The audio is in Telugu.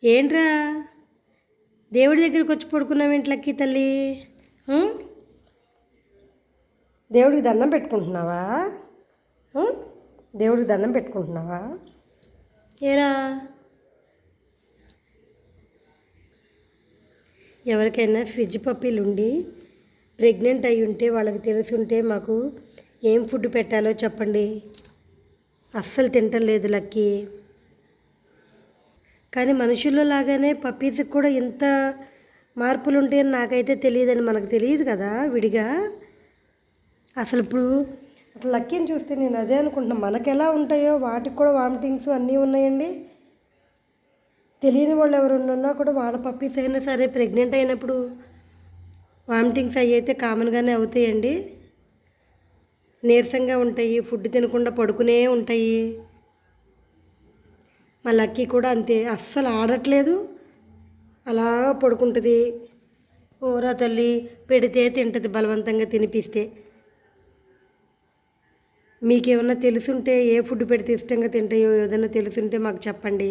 ఏంట్రా దేవుడి దగ్గరికి వచ్చి పడుకున్నావు ఇంట్లోకి తల్లి? దేవుడికి దండం పెట్టుకుంటున్నావా? దేవుడికి దండం పెట్టుకుంటున్నావా? ఏరా ఎవరికైనా ఫ్రిడ్జ్ పప్పీలు ఉండి ప్రెగ్నెంట్ అయి ఉంటే వాళ్ళకి తెలుసుంటే మాకు ఏం ఫుడ్ పెట్టాలో చెప్పండి. అస్సలు తింటలేదు లక్కీ. కానీ మనుషుల్లో లాగానే పప్పీస్కి కూడా ఇంత మార్పులు ఉంటాయని నాకైతే తెలియదని. మనకు తెలియదు కదా విడిగా. అసలు ఇప్పుడు లక్కీని చూస్తే నేను అదే అనుకుంటున్నాను, మనకు ఎలా ఉంటాయో వాటికి కూడా వామిటింగ్స్ అన్నీ ఉన్నాయండి. తెలియని వాళ్ళు ఎవరు ఉన్నా కూడా వాళ్ళ పప్పీస్ అయినా సరే ప్రెగ్నెంట్ అయినప్పుడు వామిటింగ్స్ అవి అయితే కామన్గానే అవుతాయండి. నీరసంగా ఉంటాయి, ఫుడ్ తినకుండా పడుకునే ఉంటాయి. మా లక్కీ కూడా అంతే, అస్సలు ఆడట్లేదు, అలా పడుకుంటుంది. ఓరా తల్లి, పెడితే తింటుంది బలవంతంగా తినిపిస్తే. మీకేమన్నా తెలుసుంటే ఏ ఫుడ్ పెడితే ఇష్టంగా తింటాయో ఏదైనా తెలుసుంటే మాకు చెప్పండి.